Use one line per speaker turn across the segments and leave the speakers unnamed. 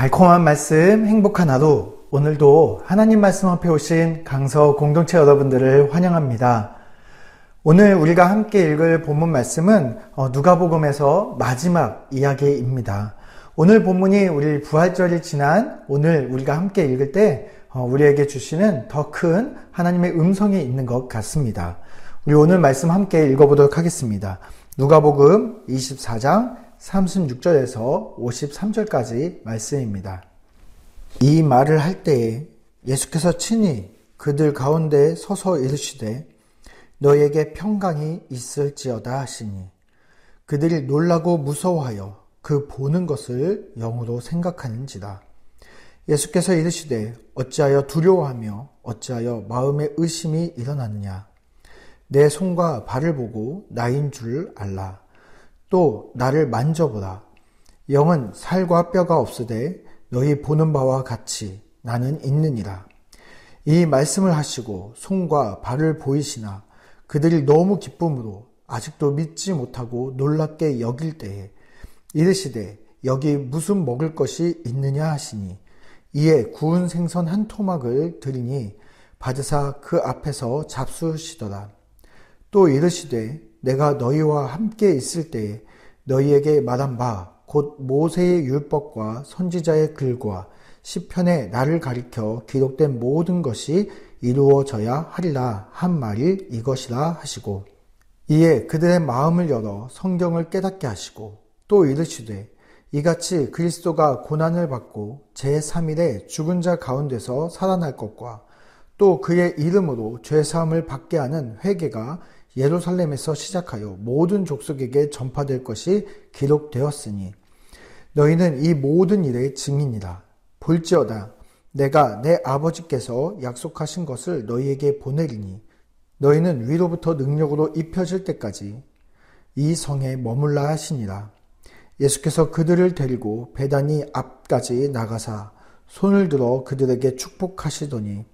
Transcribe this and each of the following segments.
달콤한 말씀, 행복한 하루. 오늘도 하나님 말씀 앞에 오신 강서 공동체 여러분들을 환영합니다. 오늘 우리가 함께 읽을 본문 말씀은 누가복음에서 마지막 이야기입니다. 오늘 본문이 우리 부활절이 지난 오늘 우리가 함께 읽을 때 우리에게 주시는 더 큰 하나님의 음성이 있는 것 같습니다. 우리 오늘 말씀 함께 읽어보도록 하겠습니다. 누가복음 24장 36절에서 53절까지 말씀입니다. 이 말을 할 때에 예수께서 친히 그들 가운데 서서 이르시되 너에게 평강이 있을지어다 하시니 그들이 놀라고 무서워하여 그 보는 것을 영으로 생각하는지라. 예수께서 이르시되 어찌하여 두려워하며 어찌하여 마음에 의심이 일어나느냐. 내 손과 발을 보고 나인 줄 알라. 또 나를 만져보라. 영은 살과 뼈가 없으되 너희 보는 바와 같이 나는 있느니라. 이 말씀을 하시고 손과 발을 보이시나 그들이 너무 기쁨으로 아직도 믿지 못하고 놀랍게 여길 때에 이르시되 여기 무슨 먹을 것이 있느냐 하시니 이에 구운 생선 한 토막을 드리니 받으사 그 앞에서 잡수시더라. 또 이르시되 내가 너희와 함께 있을 때에 너희에게 말한 바 곧 모세의 율법과 선지자의 글과 시편에 나를 가리켜 기록된 모든 것이 이루어져야 하리라 한 말이 이것이라 하시고 이에 그들의 마음을 열어 성경을 깨닫게 하시고 또 이르시되 이같이 그리스도가 고난을 받고 제3일에 죽은 자 가운데서 살아날 것과 또 그의 이름으로 죄사함을 받게 하는 회개가 예루살렘에서 시작하여 모든 족속에게 전파될 것이 기록되었으니 너희는 이 모든 일의 증인이라. 볼지어다 내가 내 아버지께서 약속하신 것을 너희에게 보내리니 너희는 위로부터 능력으로 입혀질 때까지 이 성에 머물라 하시니라. 예수께서 그들을 데리고 베다니 앞까지 나가사 손을 들어 그들에게 축복하시더니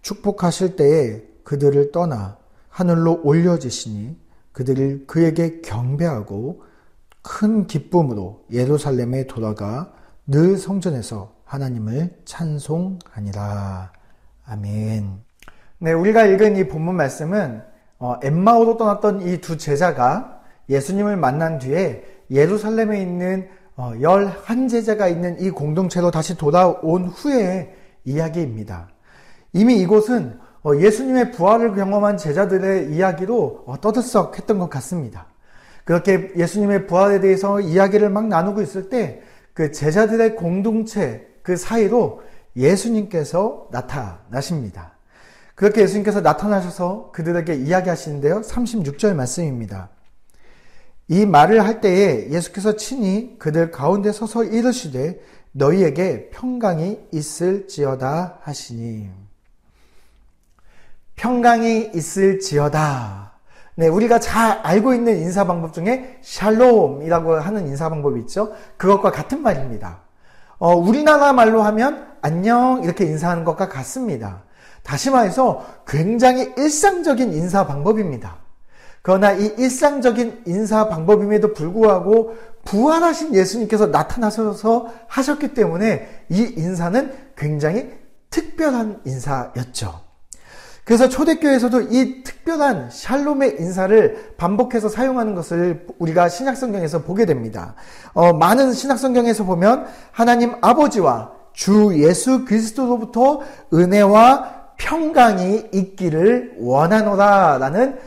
축복하실 때에 그들을 떠나 하늘로 올려지시니 그들이 그에게 경배하고 큰 기쁨으로 예루살렘에 돌아가 늘 성전에서 하나님을 찬송하니라. 아멘. 네, 우리가 읽은 이 본문 말씀은 엠마오로 떠났던 이 두 제자가 예수님을 만난 뒤에 예루살렘에 있는 11제자가 있는 이 공동체로 다시 돌아온 후의 이야기입니다. 이미 이곳은 예수님의 부활을 경험한 제자들의 이야기로 떠들썩했던 것 같습니다. 그렇게 예수님의 부활에 대해서 이야기를 막 나누고 있을 때 그 제자들의 공동체 그 사이로 예수님께서 나타나십니다. 그렇게 예수님께서 나타나셔서 그들에게 이야기하시는데요. 36절 말씀입니다. 이 말을 할 때에 예수께서 친히 그들 가운데 서서 이르시되 너희에게 평강이 있을지어다 하시니 평강이 있을지어다. 네, 우리가 잘 알고 있는 인사 방법 중에 샬롬이라고 하는 인사 방법이 있죠. 그것과 같은 말입니다. 우리나라 말로 하면 안녕 이렇게 인사하는 것과 같습니다. 다시 말해서 굉장히 일상적인 인사 방법입니다. 그러나 이 일상적인 인사 방법임에도 불구하고 부활하신 예수님께서 나타나셔서 하셨기 때문에 이 인사는 굉장히 특별한 인사였죠. 그래서 초대교회에서도 이 특별한 샬롬의 인사를 반복해서 사용하는 것을 우리가 신약성경에서 보게 됩니다. 많은 신약성경에서 보면 하나님 아버지와 주 예수 그리스도로부터 은혜와 평강이 있기를 원하노라 라는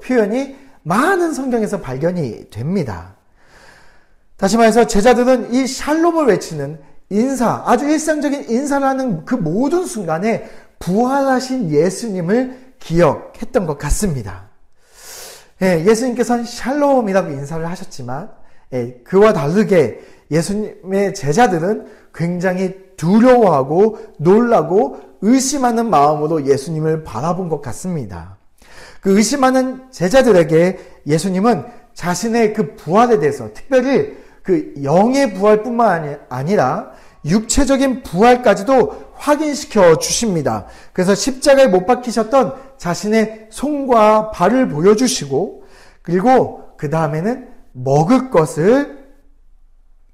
표현이 많은 성경에서 발견이 됩니다. 다시 말해서 제자들은 이 샬롬을 외치는 인사, 아주 일상적인 인사를 하는 그 모든 순간에 부활하신 예수님을 기억했던 것 같습니다. 예수님께서는 샬롬이라고 인사를 하셨지만 그와 다르게 예수님의 제자들은 굉장히 두려워하고 놀라고 의심하는 마음으로 예수님을 바라본 것 같습니다. 그 의심하는 제자들에게 예수님은 자신의 그 부활에 대해서 특별히 그 영의 부활뿐만 아니라 육체적인 부활까지도 확인시켜 주십니다. 그래서 십자가에 못 박히셨던 자신의 손과 발을 보여주시고 그리고 그 다음에는 먹을 것을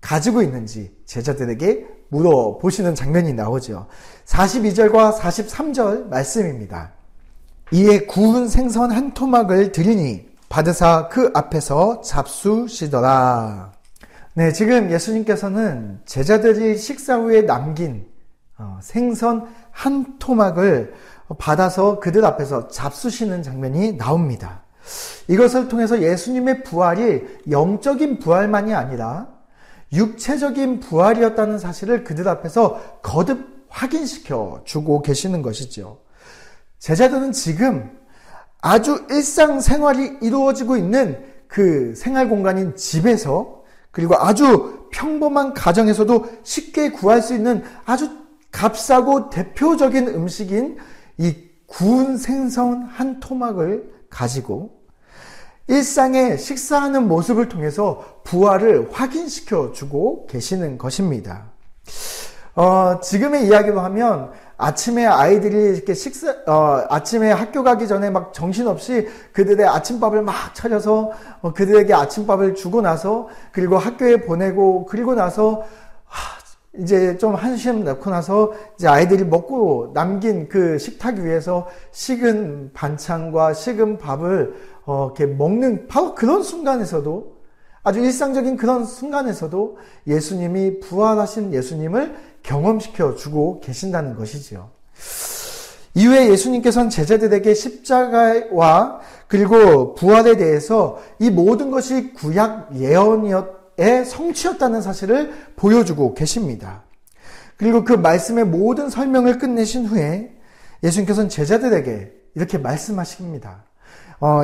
가지고 있는지 제자들에게 물어보시는 장면이 나오죠. 42절과 43절 말씀입니다. 이에 구운 생선 한 토막을 드리니 받으사 그 앞에서 잡수시더라. 네, 지금 예수님께서는 제자들이 식사 후에 남긴 생선 한 토막을 받아서 그들 앞에서 잡수시는 장면이 나옵니다. 이것을 통해서 예수님의 부활이 영적인 부활만이 아니라 육체적인 부활이었다는 사실을 그들 앞에서 거듭 확인시켜 주고 계시는 것이죠. 제자들은 지금 아주 일상생활이 이루어지고 있는 그 생활 공간인 집에서, 그리고 아주 평범한 가정에서도 쉽게 구할 수 있는 아주 값싸고 대표적인 음식인 이 구운 생선 한 토막을 가지고 일상에 식사하는 모습을 통해서 부활을 확인시켜 주고 계시는 것입니다. 지금의 이야기로 하면 아침에 아이들이 이렇게 아침에 학교 가기 전에 막 정신없이 그들의 아침밥을 막 차려서 그들에게 아침밥을 주고 나서, 그리고 학교에 보내고, 그리고 나서 이제 좀 한숨 넣고 나서 이제 아이들이 먹고 남긴 그 식탁 위에서 식은 반찬과 식은 밥을 이렇게 먹는 바로 그런 순간에서도, 아주 일상적인 그런 순간에서도 예수님이, 부활하신 예수님을 경험시켜 주고 계신다는 것이죠. 이후에 예수님께서는 제자들에게 십자가와 그리고 부활에 대해서 이 모든 것이 구약 예언의 성취였다는 사실을 보여주고 계십니다. 그리고 그 말씀의 모든 설명을 끝내신 후에 예수님께서는 제자들에게 이렇게 말씀하십니다.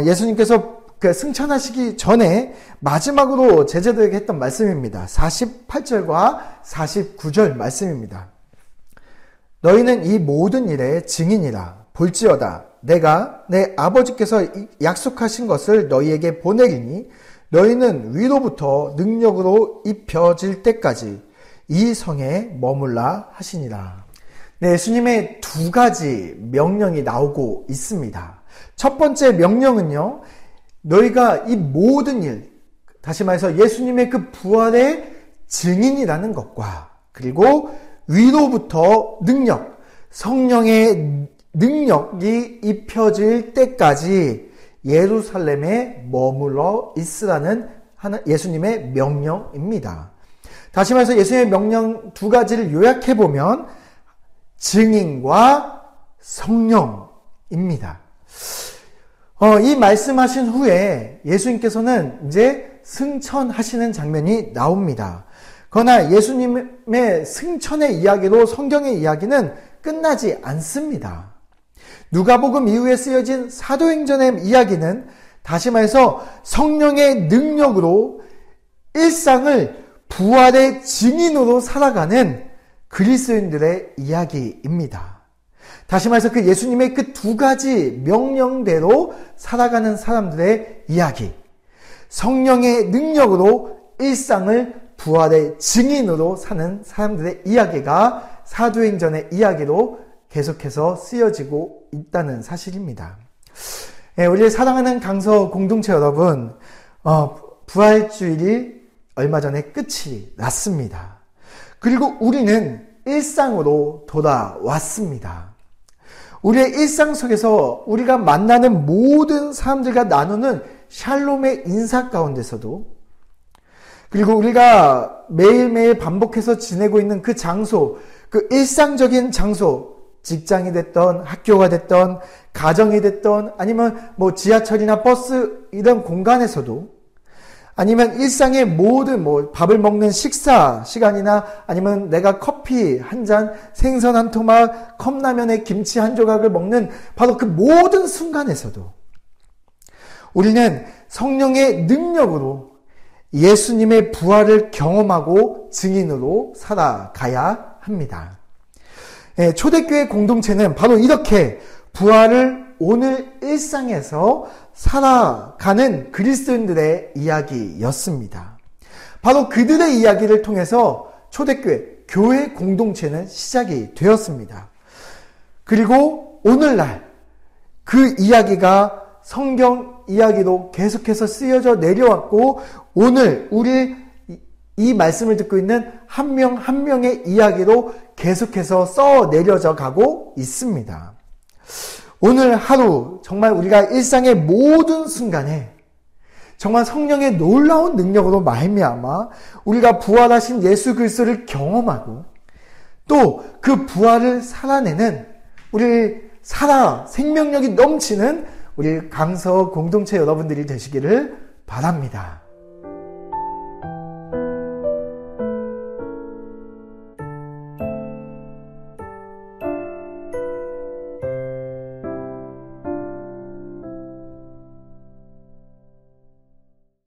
예수님께서 승천하시기 전에 마지막으로 제자들에게 했던 말씀입니다. 48절과 49절 말씀입니다. 너희는 이 모든 일의 증인이라. 볼지어다 내가 내 아버지께서 약속하신 것을 너희에게 보내리니 너희는 위로부터 능력으로 입혀질 때까지 이 성에 머물라 하시니라. 네, 예수님의 두 가지 명령이 나오고 있습니다. 첫 번째 명령은요, 너희가 이 모든 일, 다시 말해서 예수님의 그 부활의 증인이라는 것과, 그리고 위로부터 능력, 성령의 능력이 입혀질 때까지 예루살렘에 머물러 있으라는 예수님의 명령입니다. 다시 말해서 예수님의 명령 두 가지를 요약해보면 증인과 성령입니다. 이 말씀하신 후에 예수님께서는 이제 승천하시는 장면이 나옵니다. 그러나 예수님의 승천의 이야기로 성경의 이야기는 끝나지 않습니다. 누가복음 이후에 쓰여진 사도행전의 이야기는 다시 말해서 성령의 능력으로 일상을 부활의 증인으로 살아가는 그리스도인들의 이야기입니다. 다시 말해서 그 예수님의 그 두 가지 명령대로 살아가는 사람들의 이야기, 성령의 능력으로 일상을 부활의 증인으로 사는 사람들의 이야기가 사도행전의 이야기로 계속해서 쓰여지고 있다는 사실입니다. 우리 사랑하는 강서 공동체 여러분, 부활주일이 얼마 전에 끝이 났습니다. 그리고 우리는 일상으로 돌아왔습니다. 우리의 일상 속에서 우리가 만나는 모든 사람들과 나누는 샬롬의 인사 가운데서도, 그리고 우리가 매일매일 반복해서 지내고 있는 그 장소, 그 일상적인 장소, 직장이 됐던, 학교가 됐던, 가정이 됐던, 아니면 뭐 지하철이나 버스 이런 공간에서도, 아니면 일상의 모든 밥을 먹는 식사 시간이나 아니면 내가 커피 한 잔, 생선 한 토막, 컵라면에 김치 한 조각을 먹는 바로 그 모든 순간에서도 우리는 성령의 능력으로 예수님의 부활을 경험하고 증인으로 살아가야 합니다. 초대교회 공동체는 바로 이렇게 부활을 오늘 일상에서 살아가는 그리스도인들의 이야기였습니다. 바로 그들의 이야기를 통해서 초대교회, 교회 공동체는 시작이 되었습니다. 그리고 오늘날 그 이야기가 성경 이야기로 계속해서 쓰여져 내려왔고, 오늘 우리 이 말씀을 듣고 있는 한 명 한 명의 이야기로 계속해서 써내려져 가고 있습니다. 오늘 하루 정말 우리가 일상의 모든 순간에 정말 성령의 놀라운 능력으로 말미암아 우리가 부활하신 예수 그리스도를 경험하고 또 그 부활을 살아내는 우리 생명력이 넘치는 우리 강서 공동체 여러분들이 되시기를 바랍니다.